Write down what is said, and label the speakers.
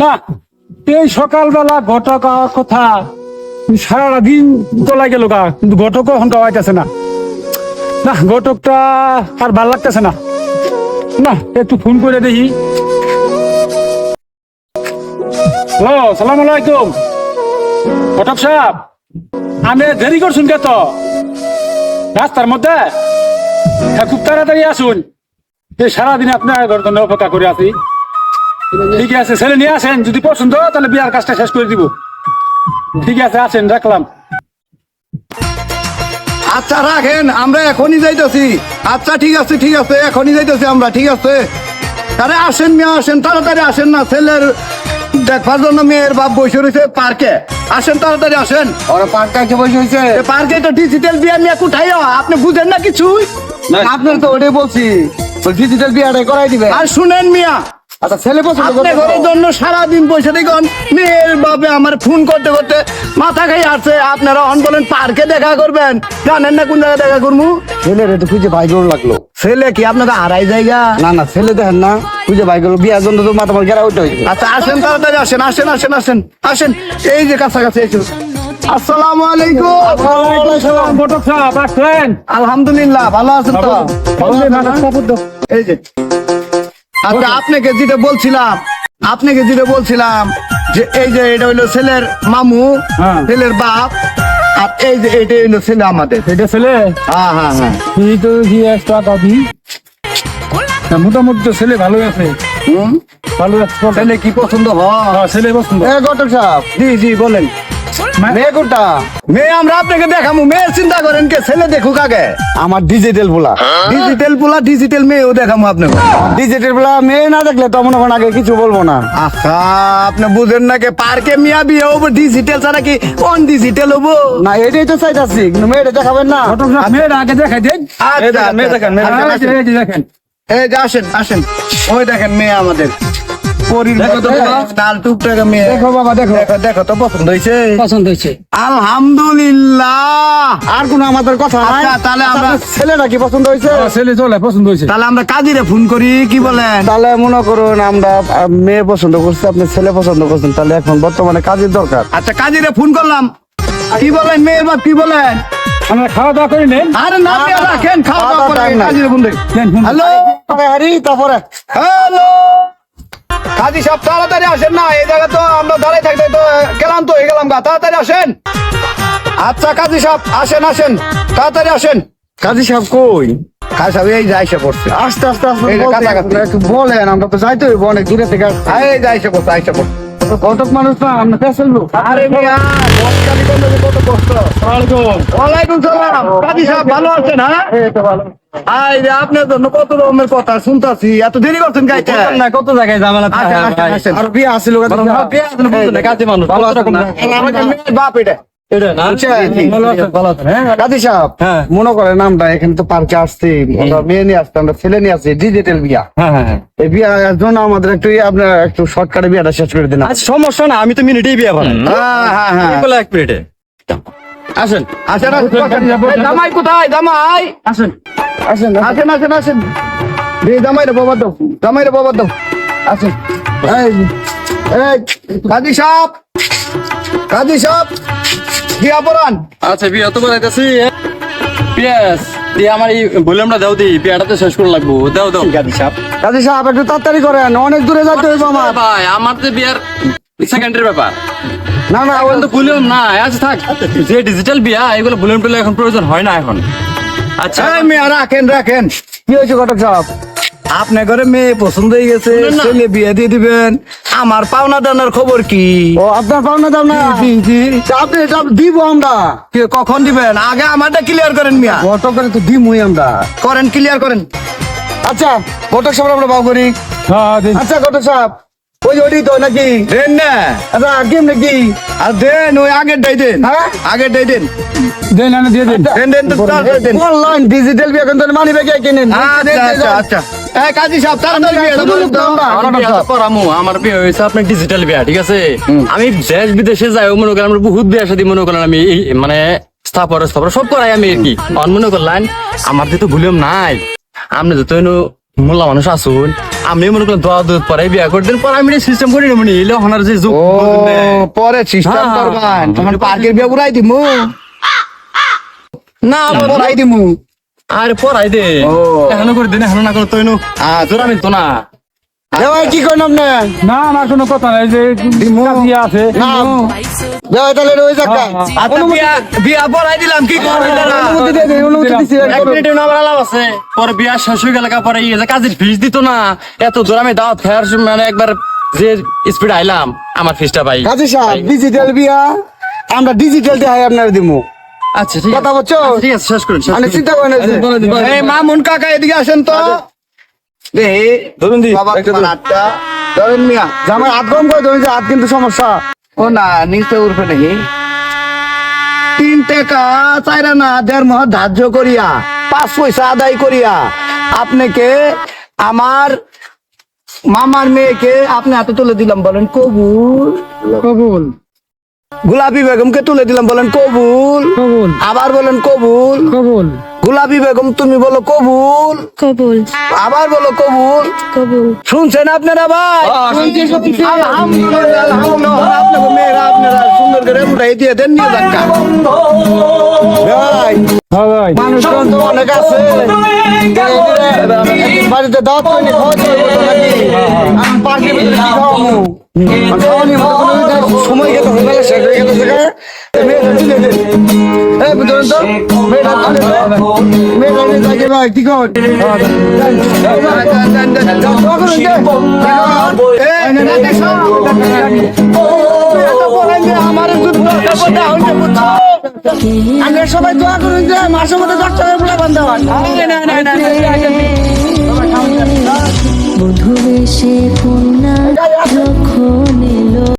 Speaker 1: না এই সকালবেলা ঘটক হওয়ার কথা সারা দিন তোলা গেল গা, কিন্তু ঘটক এখন গাওয়াইতেছে না। না ঘটকটা আর ভাল লাগতেছে না। না একটু ফোন করে দেখি। হ্যালো, সালাম আলাইকুম ঘটক সাহেব, আমি দেরি করছুন কে তো রাস্তার মধ্যে? হ্যাঁ, খুব তাড়াতাড়ি আসুন। এই সারাদিন আপনার জন্য অপেক্ষা করে আছি। ঠিক আছে, ছেলে নিয়ে আসেন, যদি পছন্দ তাহলে বিয়ার কাজটা শেষ করে দিব। ঠিক আছে, আসেন, রাখলাম।
Speaker 2: আচ্ছা রাখেন, আমরা এখনই যাইতেছি। আচ্ছা ঠিক আছে এখনই যাইতেছি আমরা। ঠিক আছে, আরে আসেন মেয়ে, আসেন তাড়াতাড়ি আসেন না, ছেলের দেখবার জন্য মেয়ের বাপ বসে রয়েছে পার্কে। আসেন তাড়াতাড়ি আসেন।
Speaker 3: ওরা পার্কে এসে বসে হয়েছে।
Speaker 2: পার্কে তো ডিজিটাল বিয়া নিয়ে কোথায় আপনি বুঝেন না কিছুই?
Speaker 3: আপনার তো ওটাই বলছি, ডিজিটাল বিয়াটাই করাই দিবে।
Speaker 2: আর শুনেন মিয়া,
Speaker 3: আচ্ছা ছেলে পছন্দ
Speaker 2: আপনি
Speaker 3: করতে
Speaker 2: ঘরের জন্য সারাদিন বসে দেখুন, মেয়ের বাপে আমার ফোন করতে করতে মাথা খাই আসছে। আপনারা অন বলেন পার্কে দেখা করবেন, জানেন না কোন জায়গায় দেখা করবো?
Speaker 3: ছেলের তো খুঁজে ভাই গরু লাগলো।
Speaker 2: ছেলে কি আপনাদের আড়াই জায়গা?
Speaker 3: না না, ছেলে দেখেন না, খুঁজে ভাই গরু বিয়ার জন্য তো মাথা মার গেরা ওইটা হয়েছে।
Speaker 2: আচ্ছা আসেন তাড়াতাড়ি আসেন, আসেন আসেন আসেন আসেন, এই যে কাছাকাছি এসো। আসসালামু আলাইকুম।
Speaker 1: ঘটক সাহেব আসছেন?
Speaker 2: আলহামদুলিল্লাহ, ভালো আছেন তো? এই যে আচ্ছা, আপনাকে যেটা বলছিলাম যে এই যে এটা হইলো ছেলের মামু,
Speaker 1: হ্যাঁ।
Speaker 2: ছেলের বাপ, আর এই যে এটা হইলো ছেলে আমাদের।
Speaker 1: এটা ছেলে?
Speaker 2: হ্যাঁ হ্যাঁ হ্যাঁ।
Speaker 1: এই তো একটা দাবি, মোটামুটি তো ছেলে ভালোই আছে।
Speaker 2: হুম,
Speaker 1: ভালো আছে।
Speaker 2: ছেলে কি পছন্দ হয়?
Speaker 1: হ্যাঁ, ছেলে পছন্দ।
Speaker 3: এ ঘটক সাহেব,
Speaker 2: জি বলেন।
Speaker 3: মেয়ে কোনটা?
Speaker 2: মেয়ে আমরা আপনাকে দেখাবো, মেয়ের চিন্তা করেন কে, ছেলে দেখুক আগে।
Speaker 3: আমার ডিজিটাল বলা।
Speaker 2: ডিজিটাল মেয়েও দেখাবো আপনাকে।
Speaker 3: ডিজিটাল বলা মেয়ে না দেখলে তো মনে করেন আগে কিছু বলবো না।
Speaker 2: আচ্ছা, আপনি বুঝেন না কে, পার্কে মিয়া বিয়ে হবো ডিজিটাল ছাড়া কি অন ডিজিটাল হবো?
Speaker 3: না এটাই তো চাইতাছি, কিন্তু মেয়েটা দেখাবেন না।
Speaker 1: ঘটক সাহেব, মেয়ের আগে দেখাই দেন।
Speaker 2: আচ্ছা,
Speaker 3: মেয়ে দেখেন, মেয়ে দেখেন।
Speaker 2: আচ্ছা,
Speaker 1: এই যে দেখেন।
Speaker 2: এই যে আসেন আসেন, ওই দেখেন মেয়ে আমাদের পরীর
Speaker 3: দেখো তো বাবা।
Speaker 2: লাল টুকটাকে মেয়ে।
Speaker 3: দেখো বাবা, দেখো।
Speaker 2: দেখো দেখো তো পছন্দ হয়েছে?
Speaker 1: পছন্দ হয়েছে।
Speaker 2: আলহামদুলিল্লাহ।
Speaker 3: আর কোনো আমাদের কথা নাই।
Speaker 2: আচ্ছা, তাহলে আমরা
Speaker 3: ছেলেটা কি পছন্দ হয়েছে?
Speaker 1: ছেলে চলে, পছন্দ হয়েছে।
Speaker 2: তাহলে আমরা কাজীরে ফোন করি, কি বলেন?
Speaker 3: তাহলে মনে করুন আমরা মেয়ে পছন্দ করছি, আপনি ছেলে পছন্দ করছেন, তাহলে এখন বর্তমানে কাজের দরকার।
Speaker 2: আচ্ছা, কাজীরে ফোন করলাম, কি বলেন মেয়ের বাপ, কি বলেন?
Speaker 1: আমরা খাওয়া দাওয়া করে নেন।
Speaker 2: আরে না মেয়ে রাখেন, খাওয়া দাওয়া করে
Speaker 3: টাইম নাই।
Speaker 2: কাজীরে ফোন দেই। হ্যালো
Speaker 3: তারপরে
Speaker 2: হ্যালো, কাজী সব তাড়াতাড়ি আসেন না, এই জায়গা তো আমরা দাঁড়াই থাকতে তো ক্লান্ত হয়ে গেলাম গা, তাড়াতাড়ি আসেন। আচ্ছা কাজী সাহেব, আসেন আসেন, তাড়াতাড়ি আসেন।
Speaker 3: কাজী সাহেব কই?
Speaker 2: কাজী সাহেব এই যে আইসা পড়ছে।
Speaker 3: আস্তে আস্তে আস্তে
Speaker 2: এই যে
Speaker 3: বলতে
Speaker 2: কাছাকাছি।
Speaker 3: একটু বলেন, আমরা তো যাইতে হইব অনেক দূরে থেকে।
Speaker 2: এই যে আইসা পড়ছে, আইসা পড়ছে।
Speaker 3: কতক মানুষ না আমরা পেছন লোক।
Speaker 2: আরে মিয়া, বসকালি করলে যে কত কষ্ট। ওয়ালাইকুম সালাম। কাজী সাহেব ভালো আছেন? হ্যাঁ, আই রে, আপনার জন্য কত রকমের কথা শুনতাছি, এত দেরি করছেন গাইতে?
Speaker 3: না কত জায়গায় ঝামেলা থাকে
Speaker 2: আসেন, আসেন,
Speaker 3: ভাই।
Speaker 2: আসেন।
Speaker 3: আর বিয়ে আসছিল কাজী মানুষ ভালো আছে না?
Speaker 2: আমাদের মেয়ের বাপ এটা।
Speaker 3: কাজী সাহেব,
Speaker 1: হ্যাঁ।
Speaker 3: মনে করেন আমরা এখানে তো পার্কে আসছি, আমরা মেয়ে নিয়ে আসছি, আমরা ছেলে নিয়ে আসছি, ডিজিটাল বিয়া। এই বিয়ার জন্য আমাদের একটু আপনার একটু শর্টকাটে বিয়াটা শেষ করে দিন।
Speaker 4: আচ্ছা সমস্যা না, আমি তো মিনিটেই বিয়ে বানাই।
Speaker 2: হ্যাঁ হ্যাঁ হ্যাঁ,
Speaker 4: বলে 1 মিনিটে আসেন।
Speaker 2: আসেন আসেন। এই জামাই কোথায়? জামাই
Speaker 1: আসেন।
Speaker 3: আসেন
Speaker 2: আসেন আসেন আসেন। রে জামাই রে বাবা দাও, জামাই রে বাবা দাও। আসেন। এই কাজী সাহেব, কাজী সাহেব, বিয়া পড়ান।
Speaker 4: আচ্ছা বিয়ে তো বানাইতেছি। পিয়াস দিয়ে আমার এই ভলিউমটা দাও, দি বিয়েটা তো শেষ করে লাগবো। দাও দাও গাদি সাহেব।
Speaker 3: কাজী সাহেব একটু তাড়াতাড়ি করেন, অনেক দূরে যাইতে হইব আমার।
Speaker 4: ভাই আমার তো বিয়ার সেকেন্ডের ব্যাপার,
Speaker 3: না না
Speaker 4: এখন তো ভলিউম না। আচ্ছা থাক, যে ডিজিটাল বিয়া এগুলো ভলিউম টুলে এখন প্রয়োজন হয় না এখন। আচ্ছা
Speaker 2: এই মেয়ে রাখেন রাখেন।
Speaker 3: কি হয়েছে ঘটক সাহেব?
Speaker 2: আপনার ঘরে মেয়ে পছন্দ হয়ে গেছে,
Speaker 4: শুনুন না।
Speaker 2: ছেলে বিয়ে দিয়ে দিবেন। আমার পাওনা দানার খবর কি?
Speaker 3: ও আপনার পাওনা দাম না?
Speaker 2: জি জি।
Speaker 3: তা আপনি এটা দিব আমরা।
Speaker 2: কখন দিবেন? আগে আমারটা ক্লিয়ার করেন মিয়া।
Speaker 3: ঘটক করে তো দিমই আমরা।
Speaker 2: করেন, ক্লিয়ার করেন।
Speaker 3: আচ্ছা ঘটক সাহেব আমরা বাউ করি।
Speaker 1: হ্যাঁ, দিন।
Speaker 3: আচ্ছা ঘটক সাহেব, ওই যে ওটাই তো নাকি?
Speaker 2: দেন না,
Speaker 3: আচ্ছা কেম নাকি?
Speaker 2: আর দেন, ওই আগের ডাই দেন।
Speaker 3: হ্যাঁ?
Speaker 2: আগের ডাই দেন।
Speaker 1: দেন, আনে দিয়ে দিন।
Speaker 2: দেন দেন তো, তাড়াতাড়ি দেন।
Speaker 3: অনলাইন ডিজিটাল বিয়া কিন্তু মানি ব্যাগে কিনেন।
Speaker 2: আচ্ছা আচ্ছা আচ্ছা। এই কাজী সাহেব তাড়াতাড়ি বিয়েটা করেন তো।
Speaker 4: আমার বিয়ে তো করামু, আমার বিয়ে হয়েছে আপনার ডিজিটাল বিয়া, ঠিক আছে? আমি দেশ বিদেশে যাই, মনে করেন আমরা বহুত বিয়া শাদী মনে করেন আমি মানে স্থাপর সব করাই আমি আর কি। মনে করলেন আমার যেহেতু ভলিউম নাই, আপনি যত মোল্লা মানুষ আসুন আমি মনে করলাম দোয়া দুধ পরে বিয়া করতেন পরে আমি সিস্টেম করি না মনে এলো হনার যে যোগ
Speaker 3: ও পরে সিস্টেম
Speaker 4: হ্যাঁ।
Speaker 3: করবান তখন পার্কের বিয়ে উড়াই দিমু
Speaker 4: না
Speaker 3: উড়াই দিমু
Speaker 4: আর পড়াই দে
Speaker 3: ও।
Speaker 4: এখনো করে দিন এখনো না করে তুই জোরা মিলতো না
Speaker 3: দেওয়াই কি করেন আপনি
Speaker 1: না না কোনো কথা নাই যে কাজিয়া আছে
Speaker 3: না দেওয়াই তাহলে ওই জায়গা
Speaker 4: আচ্ছা বিয়া পড়াই দিলাম কি করবি তারা
Speaker 3: অনুমতি দিয়ে দেন, অনুমতি দিছি
Speaker 4: এক মিনিট না আমার লাভ আছে পরে বিয়া শেষ হয়ে গেল পরে ইয়ে যে কাজের ফিস দিত না এত জোর আমি দাওয়াত খাওয়ার সময় মানে একবার যে স্পিড আইলাম আমার ফিসটা পাই
Speaker 3: কাজী সাহেব ডিজিটাল বিয়া আমরা ডিজিটাল দেখাই আপনার দিমু
Speaker 4: আচ্ছা ঠিক
Speaker 3: কথা
Speaker 4: আছে
Speaker 3: বলছো
Speaker 4: আচ্ছা, ঠিক আছে শেষ করুন শেষ
Speaker 3: আমি
Speaker 4: করুন।
Speaker 3: চিন্তা করেন
Speaker 2: এই মামুন কাকা এদিকে আসেন তো দেহি
Speaker 3: ধরুন দি
Speaker 2: বাবা তোমার হাতটা
Speaker 3: ধরেন মিয়া যে আমার হাত গরম করে ধরুন যে হাত কিন্তু সমস্যা
Speaker 2: ও না নিচে উঠবে নাকি 3 টাকা চাইরা না 1.5 মাস ধার্য করিয়া 5 পয়সা আদায় করিয়া আপনাকে আমার মামার মেয়েকে আপনি হাতে তুলে দিলাম বলেন কবুল
Speaker 1: কবুল
Speaker 2: গোলাপি বেগমকে তুলে দিলাম বলেন কবুল
Speaker 1: কবুল
Speaker 2: আবার বলেন কবুল
Speaker 1: কবুল
Speaker 2: গোলাপি বেগম তুমি বলো কবুল
Speaker 5: কবুল
Speaker 2: আবার বলো কবুল
Speaker 5: কবুল
Speaker 2: শুনছেন আপনারা ভাই আলহামদুলিল্লাহ, আলহামদুলিল্লাহ, আপনাকে মেয়েরা আপনারা সুন্দর করে উঠাই দিয়ে দেন নিয়ে যান গা। ভাই
Speaker 1: হ্যাঁ ভাই
Speaker 2: মানুষজন তো অনেক আছে
Speaker 3: বাড়িতে দাওয়াত করে নি খাওয়া দাওয়া করবো নাকি আমি পার্কের ভিতরে কি খাওয়াবো খাওয়ানি মনে কোনো সময় গেল হয়ে শেষ হয়ে গেল সেখানে মেয়েরা তুলে দেন এই বুঝলেন তো মেয়েরা তুলে দেন মেয়েরা নিয়ে যাকে ভাই কি খবর আমরা সবাই দোয়া করুন যে মাসের মধ্যে 10 টাকার পোলা বান্ধা হয়
Speaker 5: মধুবেশে কন্যা লক্ষণে